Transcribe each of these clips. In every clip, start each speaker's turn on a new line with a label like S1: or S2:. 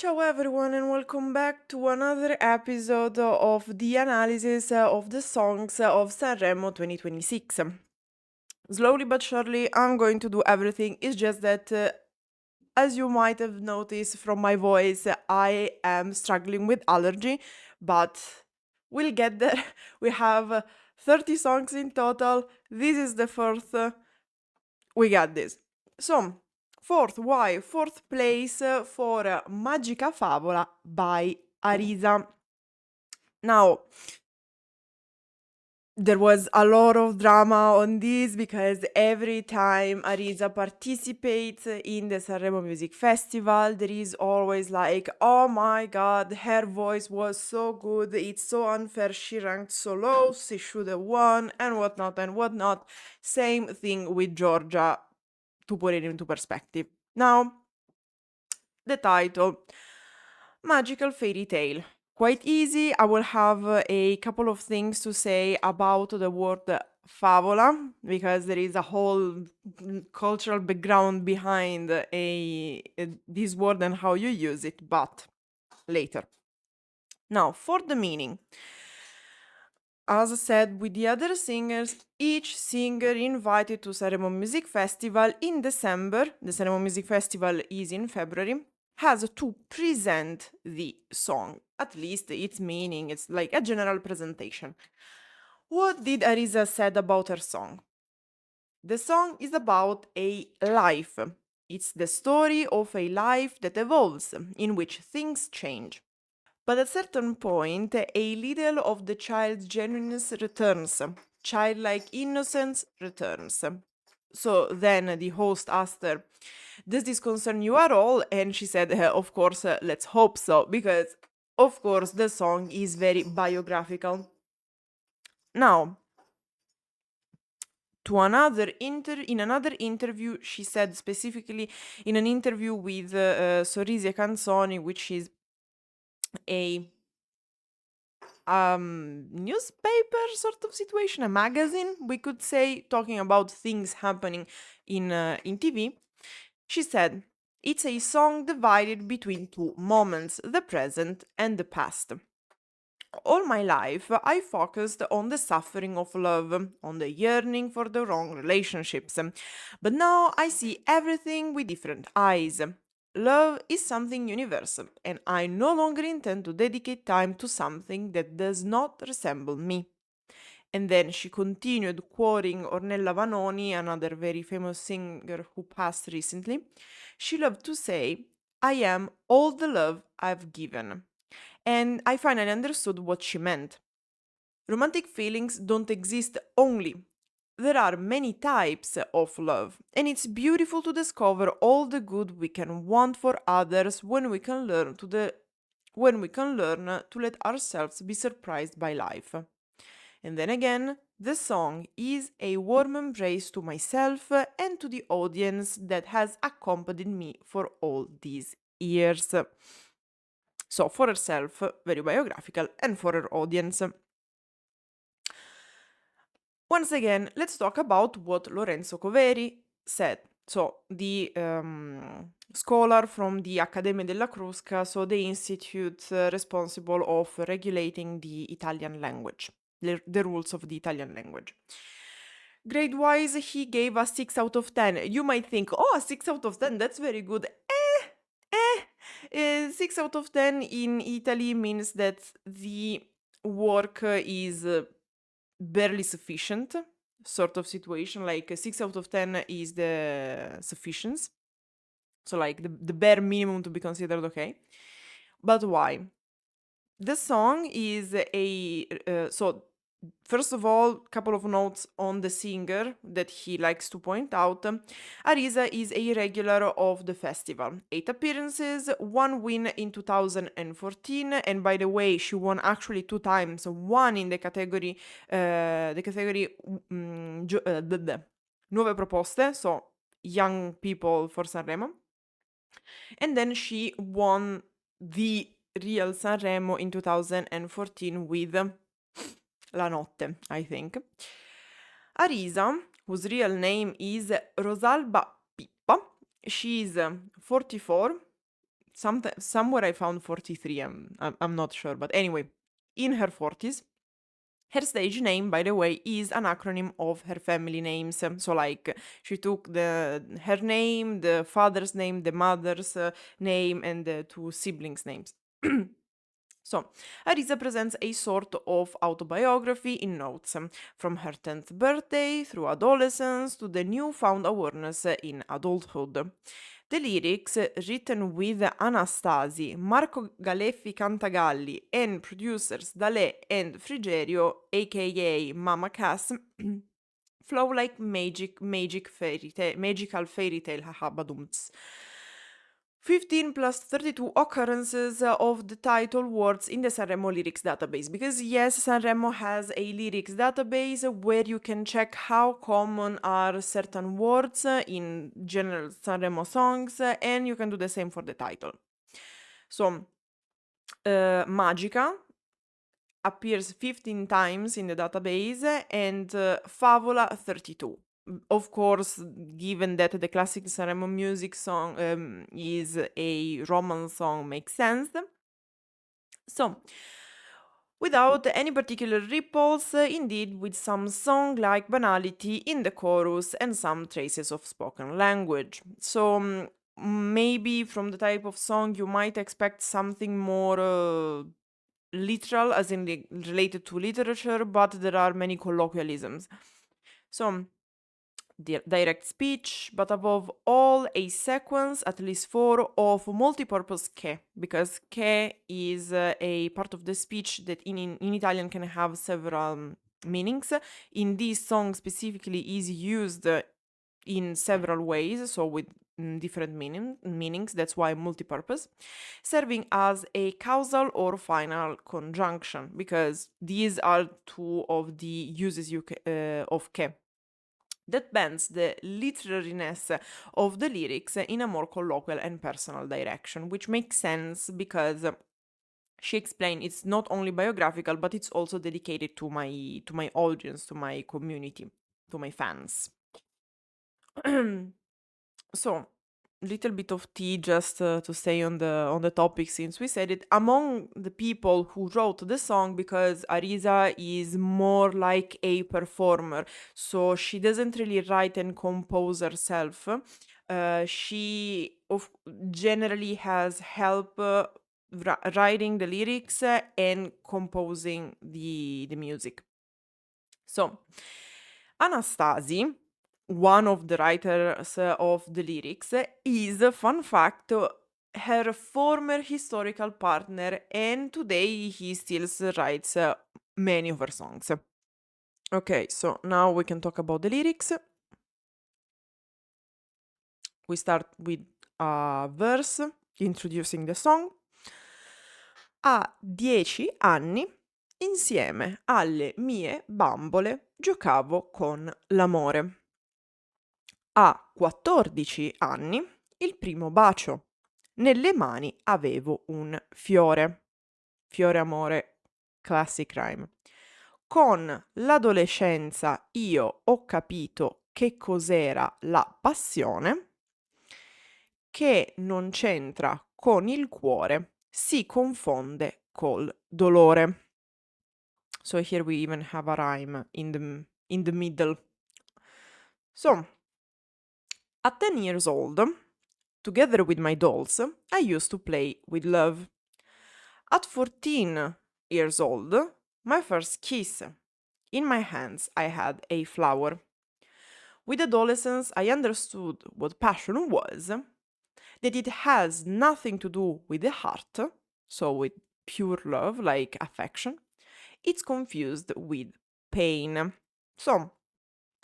S1: Ciao everyone, and welcome back to another episode of the analysis of the songs of Sanremo 2026. Slowly but surely, I'm going to do everything. It's just that, as you might have noticed from my voice, I am struggling with allergy, but we'll get there. We have 30 songs in total. This is the fourth. We got this. So, fourth, why? Fourth place for Magica Favola by Arisa. Now, there was a lot of drama on this because every time Arisa participates in the Sanremo Music Festival, there is always like, oh my god, her voice was so good, it's so unfair, she ranked so low, she should have won, and whatnot and whatnot. Same thing with Georgia, to put it into perspective. Now, the title Magical Fairy Tale. Quite easy. I will have a couple of things to say about the word favola because there is a whole cultural background behind this word and how you use it, but later. Now, for the meaning. As I said with the other singers, each singer invited to Sanremo Music Festival in December, the Sanremo Music Festival is in February, has to present the song. At least its meaning, it's like a general presentation. What did Arisa said about her song? The song is about a life. It's the story of a life that evolves, in which things change. But at a certain point, a little of the child's genuineness returns. Childlike innocence returns. So then the host asked her, does this concern you at all? And she said, of course, let's hope so, because of course the song is very biographical. Now, in another interview, she said specifically in an interview with Sorrisi e Canzoni, which is a newspaper sort of situation, a magazine, we could say, talking about things happening in TV. She said, it's a song divided between two moments, the present and the past. All my life, I focused on the suffering of love, on the yearning for the wrong relationships. But now I see everything with different eyes. Love is something universal, and I no longer intend to dedicate time to something that does not resemble me. And then she continued quoting Ornella Vanoni, another very famous singer who passed recently. She loved to say, I am all the love I've given. And I finally understood what she meant. Romantic feelings don't exist only. There are many types of love, and it's beautiful to discover all the good we can want for others when we can learn to let ourselves be surprised by life. And then again, the song is a warm embrace to myself and to the audience that has accompanied me for all these years. So, for herself, very biographical, and for her audience. Once again, let's talk about what Lorenzo Coveri said. So, the scholar from the Accademia della Crusca, so the institute responsible of regulating the Italian language, the rules of the Italian language. Grade wise, he gave a 6 out of 10. You might think, oh, a 6 out of 10, that's very good. 6 out of 10 in Italy means that the work is barely sufficient, sort of situation. Like 6 out of 10 is the sufficiency. So, like the bare minimum to be considered okay. But why? The song is so first of all, couple of notes on the singer that he likes to point out. Arisa is a regular of the festival. 8 appearances, 1 win in 2014, and by the way, she won actually 2 times. One in the category Nuove Proposte, so young people for Sanremo. And then she won the real Sanremo in 2014 with La Notte, I think. Arisa, whose real name is Rosalba Pippa, she's 44, somewhere I found 43. I'm not sure, but anyway, in her 40s. Her stage name, by the way, is an acronym of her family names. So, like, she took her name, the father's name, the mother's name, and the two siblings' names. So, Arisa presents a sort of autobiography in notes, from her 10th birthday through adolescence to the newfound awareness in adulthood. The lyrics, written with Anastasi, Marco Galeffi Cantagalli, and producers Dalè and Frigerio, aka Mama Cass, flow like magical fairy tale, haha, badumts. 15 plus 32 occurrences of the title words in the Sanremo lyrics database. Because yes, Sanremo has a lyrics database where you can check how common are certain words in general Sanremo songs, and you can do the same for the title. So, Magica appears 15 times in the database and Favola 32. Of course, given that the classic Sanremo music song is a romance song, makes sense. So, without any particular ripples, indeed, with some song-like banality in the chorus and some traces of spoken language. So, maybe from the type of song you might expect something more literal, as in related to literature, but there are many colloquialisms. So, direct speech, but above all, a sequence, at least 4, of multipurpose che, because che is a part of the speech that in Italian can have several meanings. In this song specifically is used in several ways, so with different meanings, that's why multipurpose, serving as a causal or final conjunction, because these are two of the uses of che that bends the literariness of the lyrics in a more colloquial and personal direction, which makes sense because she explained it's not only biographical, but it's also dedicated to my audience, to my community, to my fans. So, little bit of tea just to stay on the topic, since we said it. Among the people who wrote the song, because Arisa is more like a performer, so she doesn't really write and compose herself. She generally has help writing the lyrics and composing the music. So, Anastasi, one of the writers of the lyrics, is, fun fact, her former historical partner, and today he still writes many of her songs. Okay, so now we can talk about the lyrics. We start with a verse introducing the song. A 10 anni, insieme alle mie bambole, giocavo con l'amore. A 14 anni, il primo bacio. Nelle mani avevo un fiore. Fiore amore, classic rhyme. Con l'adolescenza io ho capito che cos'era la passione, che non c'entra con il cuore, si confonde col dolore. So here we even have a rhyme in the middle. So, at 10 years old, together with my dolls, I used to play with love. At 14 years old, my first kiss. In my hands, I had a flower. With adolescence, I understood what passion was, that it has nothing to do with the heart, so with pure love, like affection. It's confused with pain. So,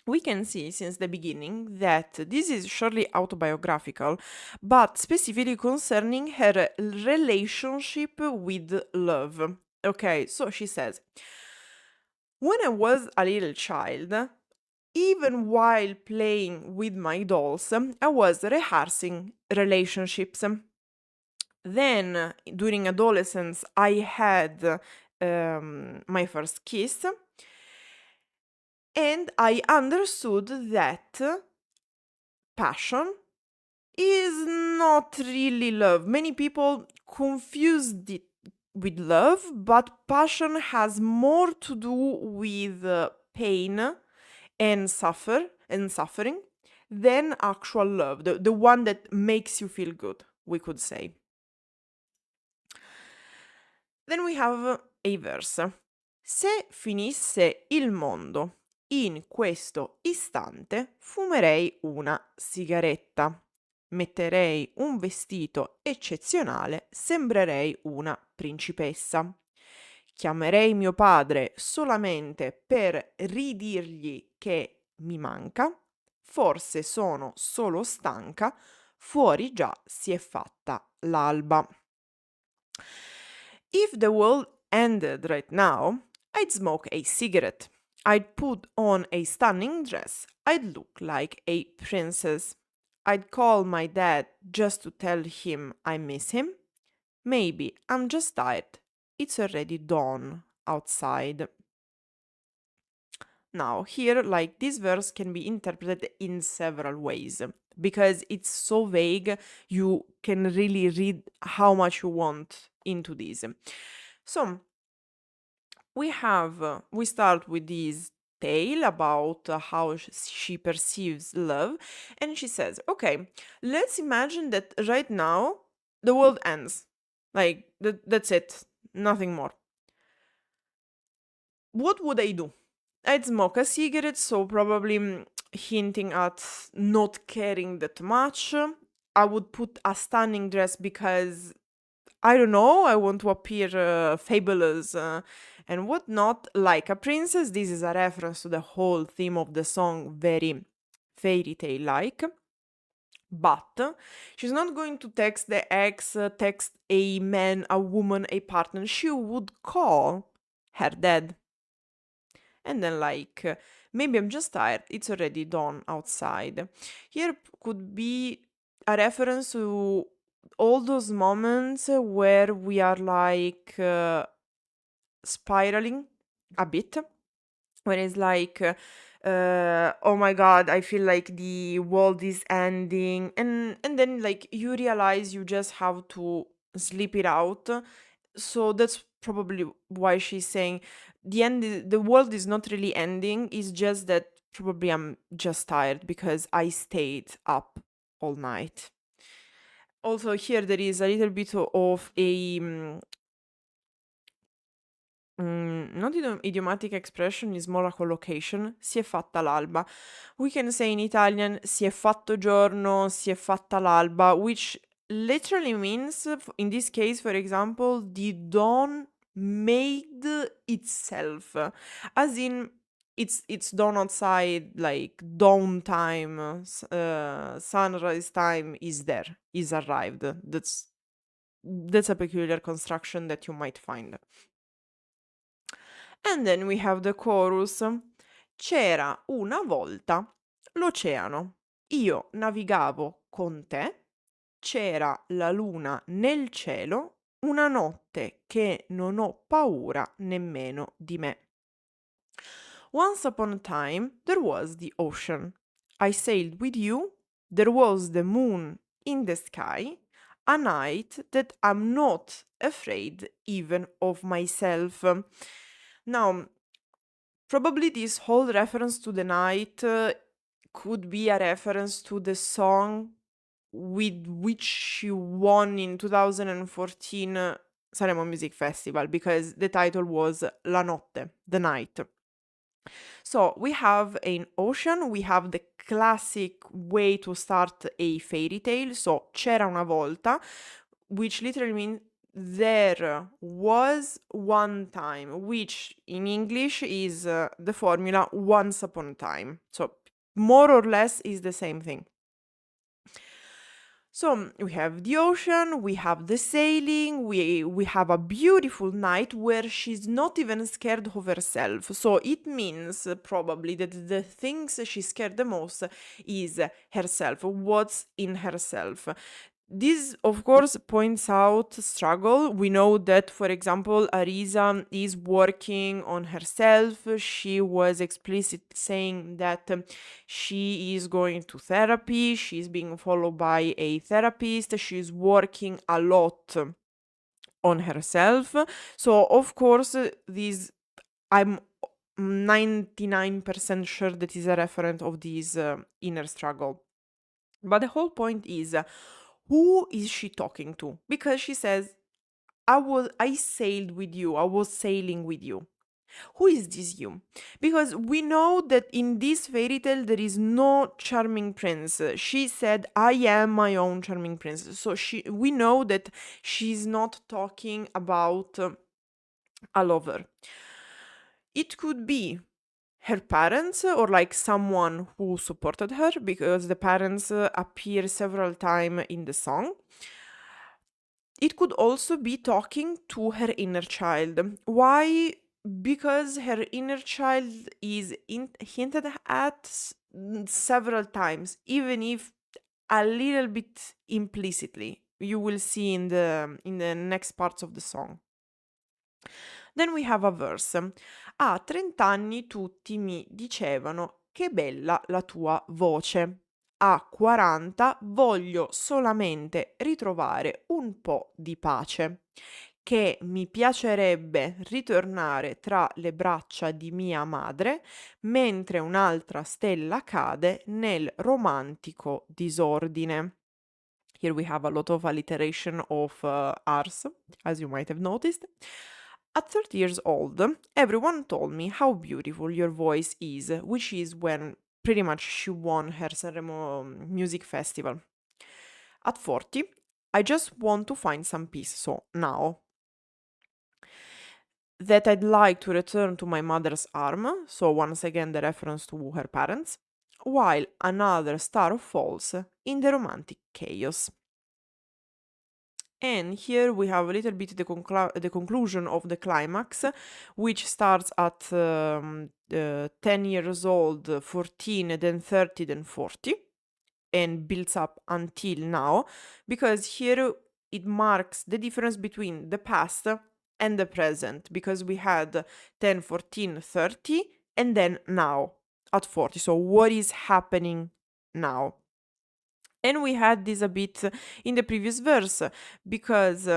S1: we can see since the beginning that this is surely autobiographical, but specifically concerning her relationship with love. Okay, so she says, when I was a little child, even while playing with my dolls, I was rehearsing relationships. Then, during adolescence, I had my first kiss, and I understood that passion is not really love. Many people confuse it with love, but passion has more to do with pain and suffering than actual love, the one that makes you feel good, we could say. Then we have a verse. Se finisse il mondo in questo istante, fumerei una sigaretta, metterei un vestito eccezionale, sembrerei una principessa. Chiamerei mio padre solamente per ridirgli che mi manca, forse sono solo stanca, fuori già si è fatta l'alba. If the world ended right now, I'd smoke a cigarette. I'd put on a stunning dress. I'd look like a princess. I'd call my dad just to tell him I miss him. Maybe I'm just tired. It's already dawn outside. Now, here, like this verse can be interpreted in several ways because it's so vague, you can really read how much you want into this. So, we start with this tale about how she perceives love, and she says, okay, let's imagine that right now the world ends. Like, that's it, nothing more. What would I do? I'd smoke a cigarette, so probably hinting at not caring that much. I would put a stunning dress because, I don't know, I want to appear fabulous and whatnot, like a princess. This is a reference to the whole theme of the song, very fairy tale like. But she's not going to text the ex, text a man, a woman, a partner. She would call her dad. And then, like, maybe I'm just tired, it's already dawn outside. Here could be a reference to all those moments where we are like spiraling a bit, where it's like, oh my god, I feel like the world is ending, and then like you realize you just have to sleep it out. So that's probably why she's saying the world is not really ending, it's just that probably I'm just tired because I stayed up all night. Also here there is a little bit of a not idiomatic expression, is more a collocation, si è fatta l'alba. We can say in Italian si è fatto giorno, si è fatta l'alba, which literally means, in this case, for example, the dawn made itself, as in it's dawn outside, like dawn time, sunrise time is there, is arrived. That's a peculiar construction that you might find. And then we have the chorus. C'era una volta l'oceano. Io navigavo con te. C'era la luna nel cielo. Una notte che non ho paura nemmeno di me. Once upon a time there was the ocean. I sailed with you. There was the moon in the sky. A night that I'm not afraid even of myself. Now, probably this whole reference to the night could be a reference to the song with which she won in 2014 Sanremo Music Festival, because the title was La Notte, the night. So we have an ocean, we have the classic way to start a fairy tale, so c'era una volta, which literally means there was one time, which in English is the formula once upon a time. So more or less is the same thing. So we have the ocean, we have the sailing, we have a beautiful night where she's not even scared of herself. So it means probably that the things she's scared the most is herself, what's in herself. This, of course, points out struggle. We know that, for example, Arisa is working on herself. She was explicit saying that she is going to therapy. She's being followed by a therapist. She's working a lot on herself. So, of course, this I'm 99% sure that is a referent of this inner struggle. But the whole point is who is she talking to? Because she says, I sailed with you, I was sailing with you. Who is this you? Because we know that in this fairy tale there is no charming prince. She said, I am my own charming prince. So we know that she's not talking about a lover. It could be her parents or like someone who supported her, because the parents appear several times in the song. It could also be talking to her inner child. Why? Because her inner child is hinted at several times, even if a little bit implicitly. You will see in the next parts of the song. Then we have a verse. A 30 anni tutti mi dicevano che bella la tua voce. A 40 voglio solamente ritrovare un po' di pace. Che mi piacerebbe ritornare tra le braccia di mia madre mentre un'altra stella cade nel romantico disordine. Here we have a lot of alliteration of Rs, as you might have noticed. At 30 years old, everyone told me how beautiful your voice is, which is when pretty much she won her Sanremo music festival. At 40, I just want to find some peace, so now. That I'd like to return to my mother's arm, so once again the reference to her parents, while another star falls in the romantic chaos. And here we have a little bit the conclusion of the climax, which starts at 10 years old, 14, then 30, then 40, and builds up until now, because here it marks the difference between the past and the present, because we had 10, 14, 30, and then now at 40. So what is happening now? And we had this a bit in the previous verse, because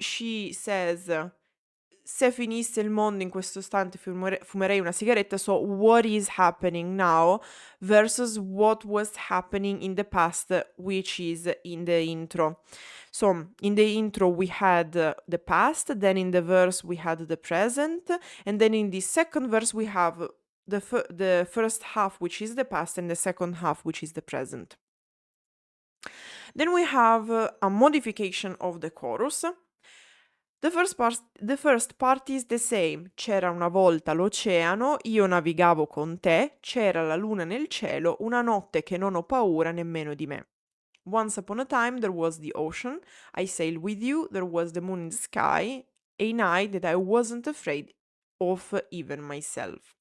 S1: she says, se finisse il mondo in questo istante fumerei una sigaretta. So what is happening now versus what was happening in the past, which is in the intro. So in the intro we had the past, then in the verse we had the present, and then in the second verse we have the first half, which is the past, and the second half, which is the present. Then we have a modification of the chorus. The first part is the same. C'era una volta l'oceano, io navigavo con te, c'era la luna nel cielo, una notte che non ho paura nemmeno di me. Once upon a time there was the ocean, I sailed with you, there was the moon in the sky, a night that I wasn't afraid of even myself.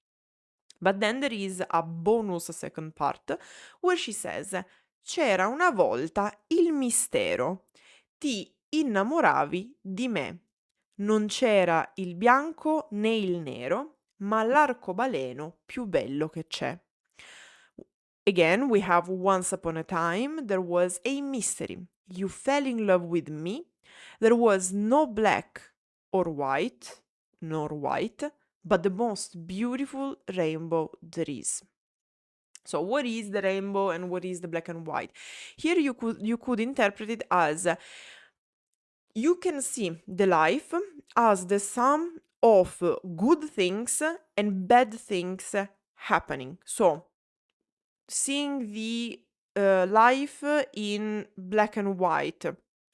S1: But then there is a bonus second part where she says, c'era una volta il mistero, ti innamoravi di me. Non c'era il bianco né il nero, ma l'arcobaleno più bello che c'è. Again, we have once upon a time, there was a mystery. You fell in love with me. There was no black or white, nor white, but the most beautiful rainbow there is. So what is the rainbow and what is the black and white? Here you could interpret it as you can see the life as the sum of good things and bad things happening. So seeing the life in black and white.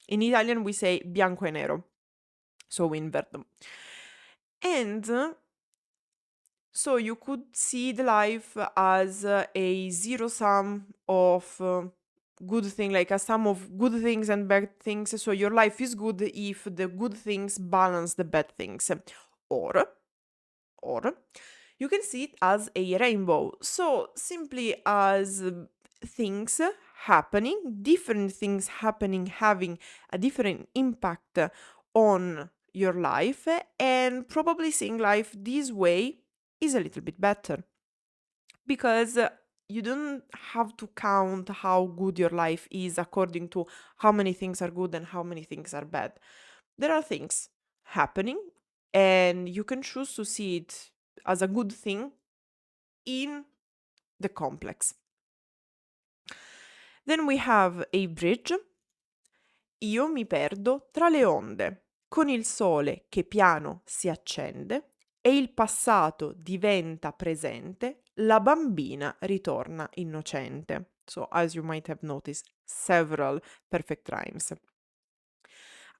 S1: In Italian we say bianco e nero. So we invert them. And so you could see the life as a zero sum of good thing, like a sum of good things and bad things. So your life is good if the good things balance the bad things. Or you can see it as a rainbow. So simply as things happening, different things happening, having a different impact on your life, and probably seeing life this way is a little bit better because you don't have to count how good your life is according to how many things are good and how many things are bad. There are things happening, and you can choose to see it as a good thing in the complex. Then we have a bridge. Io mi perdo tra le onde, con il sole che piano si accende e il passato diventa presente, la bambina ritorna innocente. So, as you might have noticed, several perfect rhymes.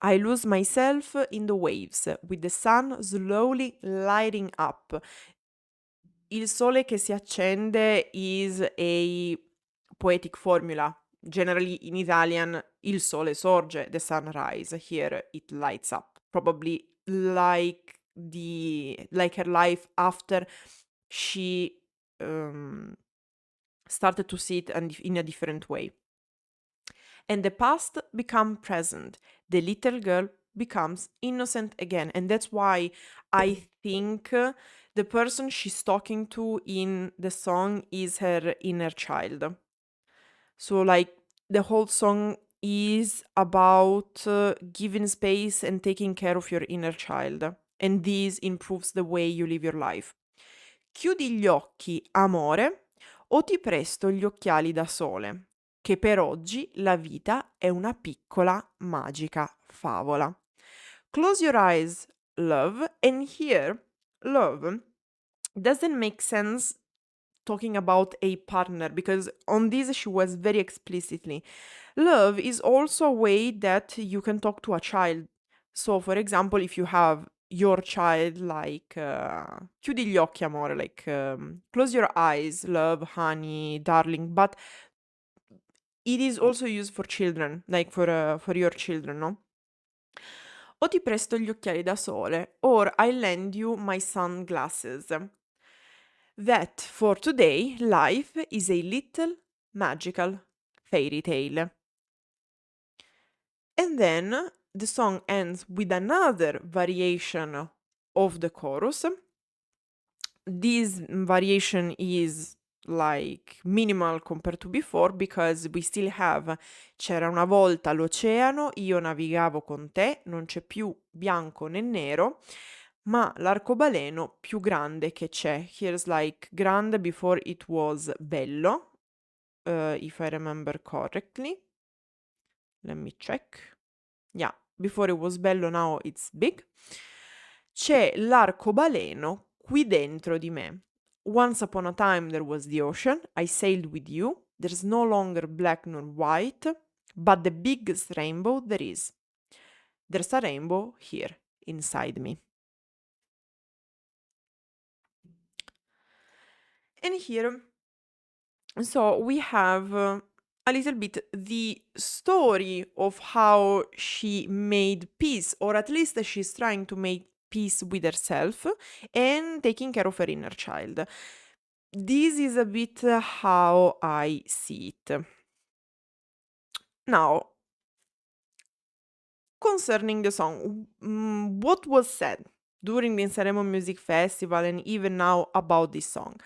S1: I lose myself in the waves, with the sun slowly lighting up. Il sole che si accende is a poetic formula. Generally in Italian, il sole sorge, the sun rise. Here it lights up. Probably like her life after she started to see it in a different way. And the past become present. The little girl becomes innocent again. And that's why I think the person she's talking to in the song is her inner child. So, like, the whole song is about giving space and taking care of your inner child. And this improves the way you live your life. Chiudi gli occhi, amore, o ti presto gli occhiali da sole, che per oggi la vita è una piccola magica favola. Close your eyes, love, and here, love doesn't make sense talking about a partner because on this she was very explicitly. Love is also a way that you can talk to a child. So, for example, if you have your child like chiudi gli occhi amore, like close your eyes, love, honey, darling, but it is also used for children, like for your children, no? O ti presto gli occhiali da sole, or I lend you my sunglasses. That for today, life is a little magical fairy tale. And then the song ends with another variation of the chorus. This variation is like minimal compared to before because we still have c'era una volta l'oceano, io navigavo con te, non c'è più bianco né nero, ma l'arcobaleno più grande che c'è. Here's like grande before it was bello, if I remember correctly. Let me check. Yeah, before it was bello, now it's big. C'è l'arcobaleno qui dentro di me. Once upon a time there was the ocean, I sailed with you, there's no longer black nor white, but the biggest rainbow there is. There's a rainbow here, inside me. And here, so we have a little bit the story of how she made peace, or at least she's trying to make peace with herself and taking care of her inner child. This is a bit how I see it. Now, concerning the song, what was said during the Sanremo Music Festival and even now about this song?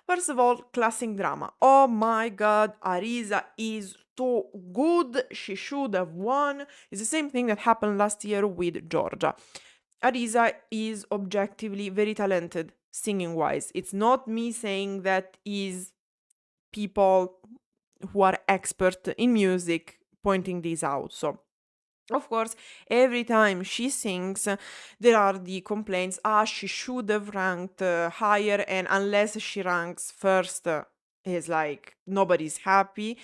S1: First of all, classic drama. Oh my god, Arisa is too good. She should have won. It's the same thing that happened last year with Georgia. Arisa is objectively very talented singing wise. It's not me saying that is people who are expert in music pointing this out. So, of course, every time she sings, there are the complaints, she should have ranked higher, and unless she ranks first, it's like nobody's happy.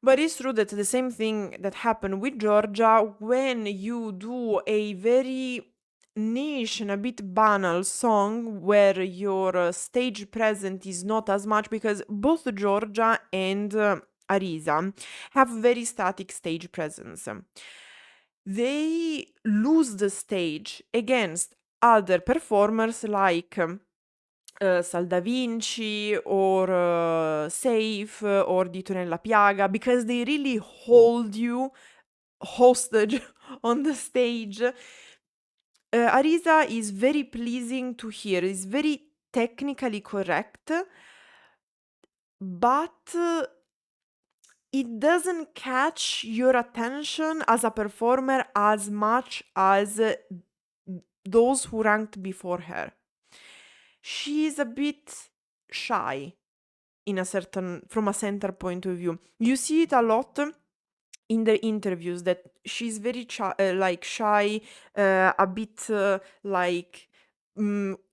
S1: But it's true that the same thing that happened with Georgia, when you do a very niche and a bit banal song where your stage presence is not as much, because both Georgia and Arisa have very static stage presence. They lose the stage against other performers like Sal da Vinci or Safe or Dito nella piaga, because they really hold you hostage on the stage. Arisa is very pleasing to hear, is very technically correct, but it doesn't catch your attention as a performer as much as those who ranked before her. She's a bit shy from a center point of view. You see it a lot in the interviews that she's very shy, a bit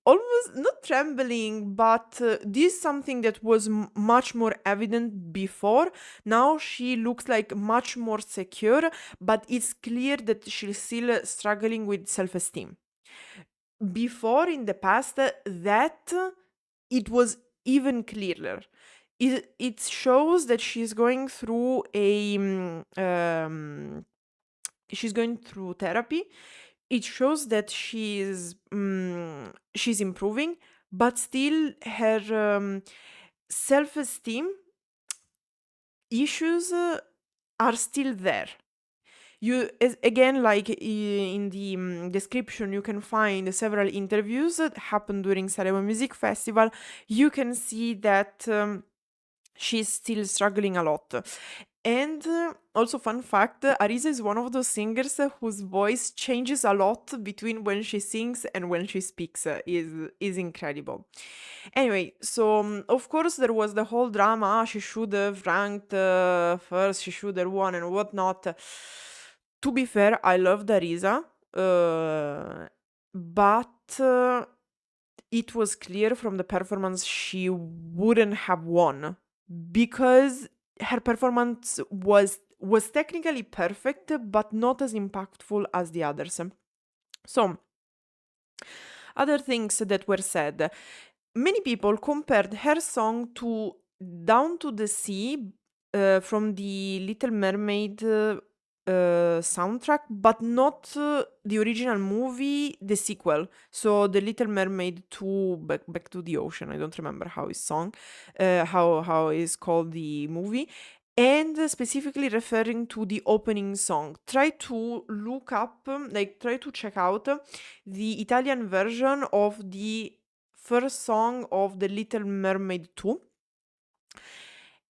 S1: almost not trembling, but this is something that was much more evident before. Now she looks like much more secure, but it's clear that she's still struggling with self-esteem. Before, in the past, that it was even clearer. It shows that she's going through she's going through therapy. It shows that she's improving, but still her self-esteem issues are still there. Again, like in the description, you can find several interviews that happened during Sanremo Music Festival. You can see that she's still struggling a lot. And also, fun fact, Arisa is one of those singers whose voice changes a lot between when she sings and when she speaks. Is incredible. Anyway, so of course there was the whole drama. She should have ranked first. She should have won and whatnot. To be fair, I loved Arisa, but it was clear from the performance she wouldn't have won because her performance was technically perfect, but not as impactful as the others. So, other things that were said. Many people compared her song to Down to the Sea from the Little Mermaid soundtrack, but not the original movie, the sequel. So the Little Mermaid 2, Back to the Ocean. I don't remember how is song, how is called the movie. And specifically referring to the opening song. Try to look up, try to check out the Italian version of the first song of The Little Mermaid 2.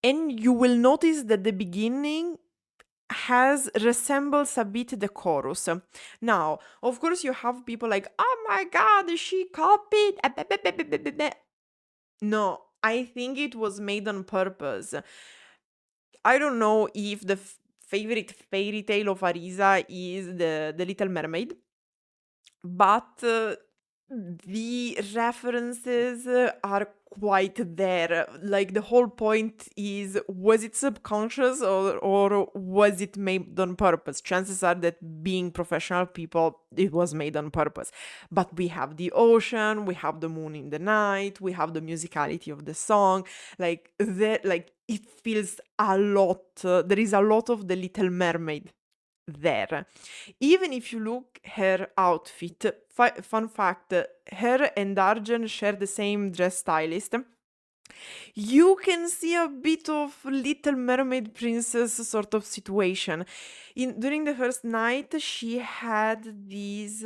S1: And you will notice that the beginning resembles a bit the chorus. Now, of course, you have people like, oh my god, she copied. No, I think it was made on purpose. I don't know if the favorite fairy tale of Arisa is the Little Mermaid, but the references are quite there. Like the whole point is, was it subconscious or was it made on purpose? Chances are that being professional people, it was made on purpose. But we have the ocean, we have the moon in the night, we have the musicality of the song. Like it feels a lot. There is a lot of the Little Mermaid there. Even if you look her outfit, fun fact, her and Arjen share the same dress stylist. You can see a bit of Little Mermaid princess sort of situation. During the first night, she had this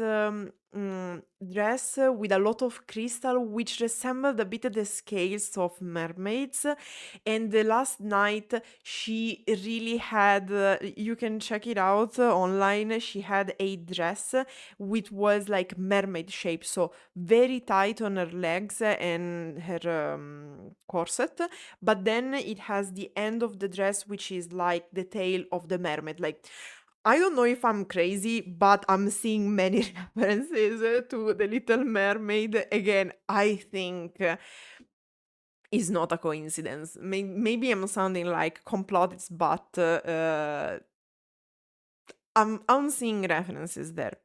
S1: dress with a lot of crystal, which resembled a bit the scales of mermaids. And the last night, she really had, you can check it out online, she had a dress which was like mermaid shape, so very tight on her legs and her corset, but then it has the end of the dress which is like the tail of the mermaid. Like, I don't know if I'm crazy, but I'm seeing many references to the Little Mermaid. Again, I think is not a coincidence. Maybe I'm sounding like complotists, but I'm seeing references there.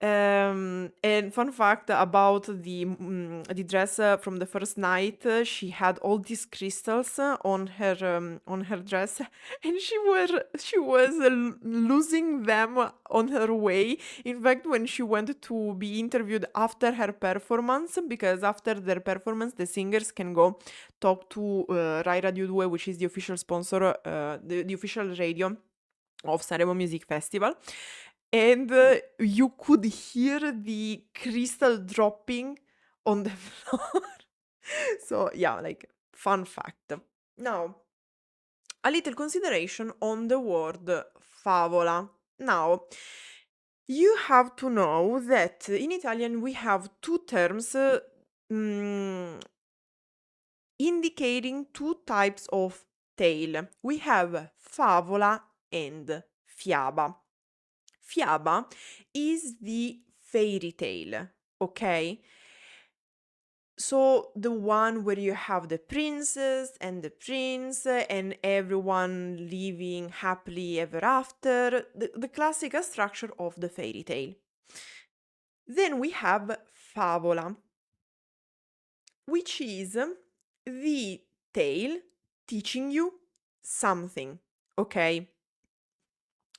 S1: And fun fact about the dress from the first night, she had all these crystals on her dress, and she was losing them on her way. In fact, when she went to be interviewed after her performance, because after their performance, the singers can go talk to Rai Radio 2, which is the official sponsor, the official radio of Sanremo Music Festival, and you could hear the crystal dropping on the floor. So yeah, like fun fact. Now, a little consideration on the word favola. Now, you have to know that in Italian we have two terms mm, indicating two types of tale. We have favola and fiaba. Fiaba is the fairy tale, okay? So the one where you have the princess and the prince and everyone living happily ever after, the classical structure of the fairy tale. Then we have favola, which is the tale teaching you something, okay?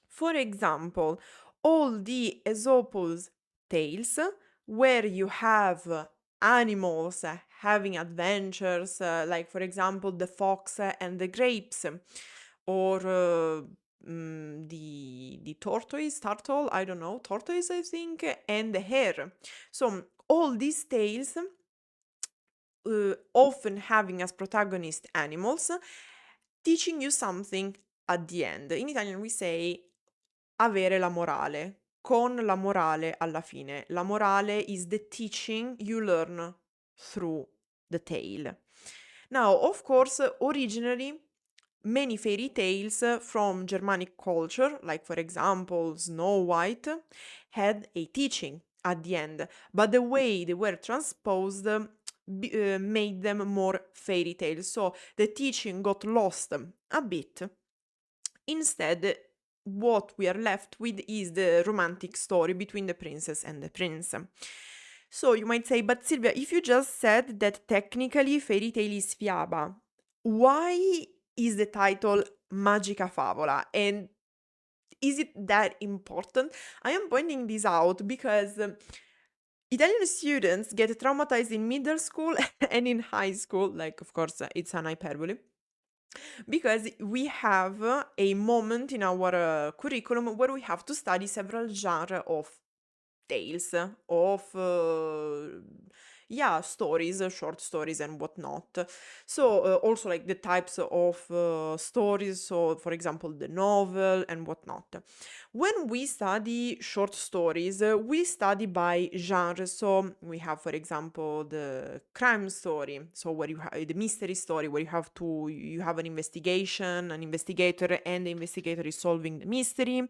S1: For example, all the Aesop's tales, where you have animals having adventures, like for example the fox and the grapes, or the turtle, I don't know, tortoise I think, and the hare. So all these tales, often having as protagonist animals, teaching you something at the end. In Italian we say avere la morale, con la morale alla fine. La morale is the teaching you learn through the tale. Now, of course, originally, many fairy tales from Germanic culture, like for example Snow White, had a teaching at the end, but the way they were transposed made them more fairy tales. So the teaching got lost a bit. Instead, what we are left with is the romantic story between the princess and the prince. So you might say, but Silvia, if you just said that technically fairy tale is fiaba, why is the title Magica Favola? And is it that important? I am pointing this out because Italian students get traumatized in middle school and in high school, like, of course, it's an hyperbole, because we have a moment in our curriculum where we have to study several genres of tales, of stories, short stories and whatnot. So also like the types of stories, so for example the novel and whatnot. When we study short stories, we study by genre. So we have, for example, the crime story, so where you have the mystery story, where you have an investigation, an investigator, and the investigator is solving the mystery.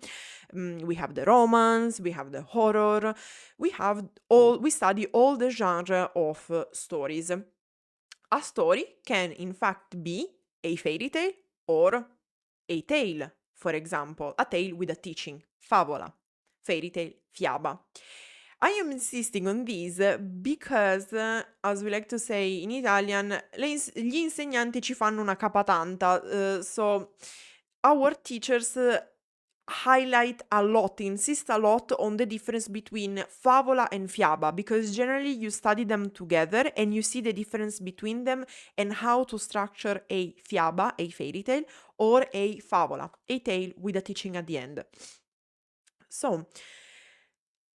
S1: We have the romance, we have the horror, we study all the genre of stories. A story can in fact be a fairy tale or a tale, for example, a tale with a teaching, favola, fairy tale, fiaba. I am insisting on this because, as we like to say in Italian, gli insegnanti ci fanno una capatanta. So our teachers highlight a lot, insist a lot on the difference between favola and fiaba, because generally you study them together and you see the difference between them and how to structure a fiaba, a fairy tale, or a favola, a tale with a teaching at the end. So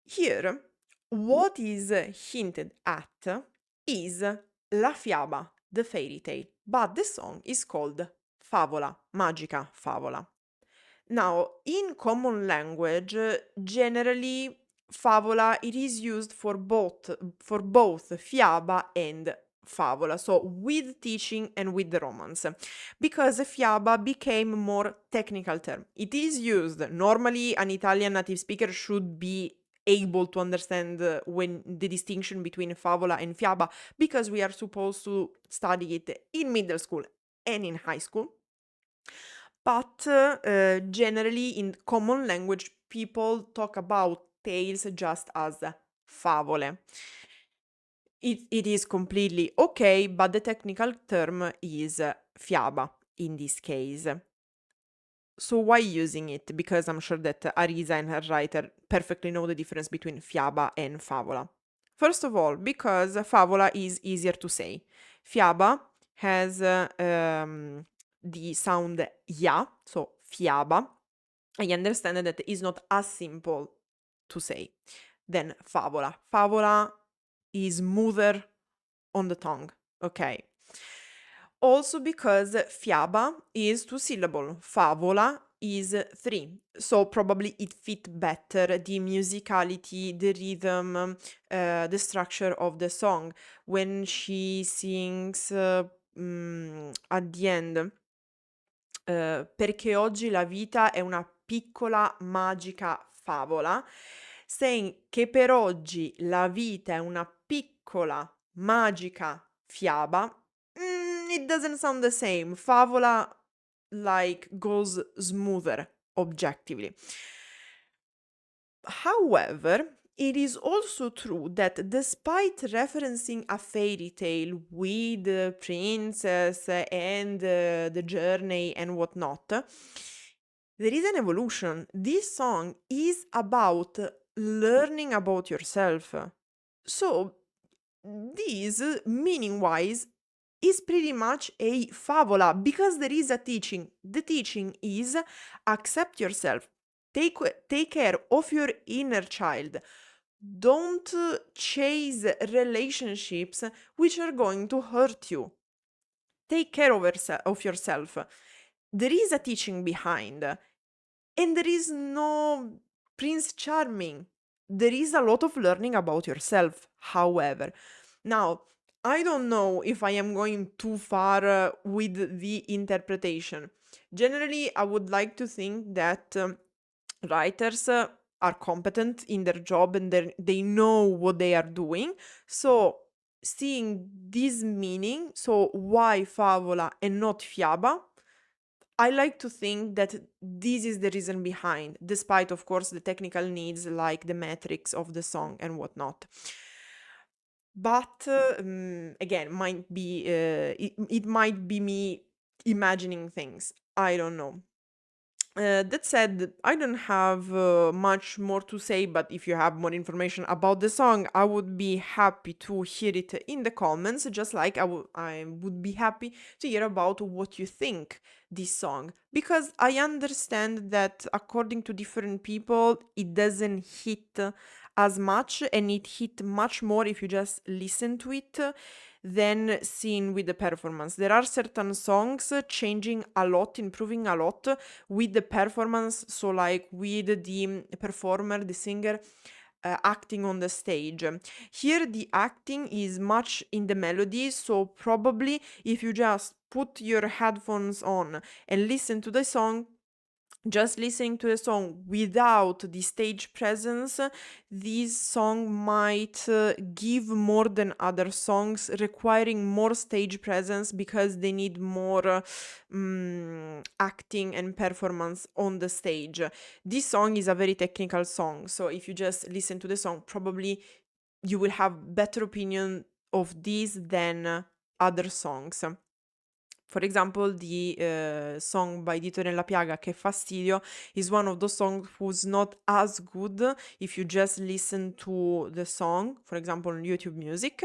S1: here, what is hinted at is la fiaba, the fairy tale, but the song is called favola, magica favola. Now, in common language, generally, favola, it is used for both fiaba and favola, so with teaching and with the romance, because fiaba became more technical term. It is used, normally an Italian native speaker should be able to understand when the distinction between favola and fiaba, because we are supposed to study it in middle school and in high school. But generally in common language, people talk about tales just as favole. It is completely okay, but the technical term is fiaba in this case. So why using it? Because I'm sure that Arisa and her writer perfectly know the difference between fiaba and favola. First of all, because favola is easier to say. Fiaba has the sound ya, so fiaba. I understand that it is not as simple to say than favola. Favola is smoother on the tongue, okay? Also because fiaba is two syllable, favola is three, so probably it fit better the musicality, the rhythm, the structure of the song when she sings at the end. Perché oggi la vita è una piccola magica favola, saying che per oggi la vita è una piccola magica fiaba. It doesn't sound the same. Favola like goes smoother objectively. However, it is also true that despite referencing a fairy tale with the princess and the journey and whatnot, there is an evolution. This song is about learning about yourself. So, this, meaning wise, is pretty much a favola because there is a teaching. The teaching is accept yourself, take care of your inner child. Don't chase relationships which are going to hurt you. Take care of yourself. There is a teaching behind, and there is no Prince Charming. There is a lot of learning about yourself, however. Now, I don't know if I am going too far with the interpretation. Generally, I would like to think that writers are competent in their job and they know what they are doing. So, seeing this meaning, so why favola and not fiaba, I like to think that this is the reason behind, despite, of course, the technical needs like the metrics of the song and whatnot. But again, it might be me imagining things. I don't know. That said, I don't have much more to say, but if you have more information about the song, I would be happy to hear it in the comments, just like I would be happy to hear about what you think this song. Because I understand that according to different people, it doesn't hit as much and it hit much more if you just listen to it than seen with the performance. There are certain songs changing a lot, improving a lot with the performance, so like with the performer, the singer acting on the stage. Here the acting is much in the melody, so probably if you just put your headphones on and listen to the song, just listening to the song without the stage presence, this song might give more than other songs, requiring more stage presence because they need more acting and performance on the stage. This song is a very technical song, so if you just listen to the song, probably you will have better opinion of this than other songs. For example, the song by Dito Nella Piaga, Che Fastidio, is one of those songs who's not as good if you just listen to the song, for example, on YouTube Music,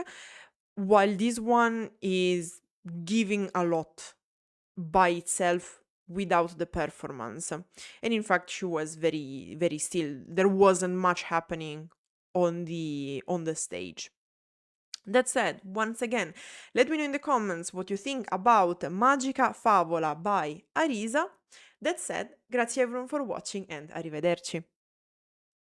S1: while this one is giving a lot by itself without the performance. And in fact, she was very, very still. There wasn't much happening on the stage. That said, once again, let me know in the comments what you think about Magica Favola by Arisa. That said, grazie everyone for watching and arrivederci.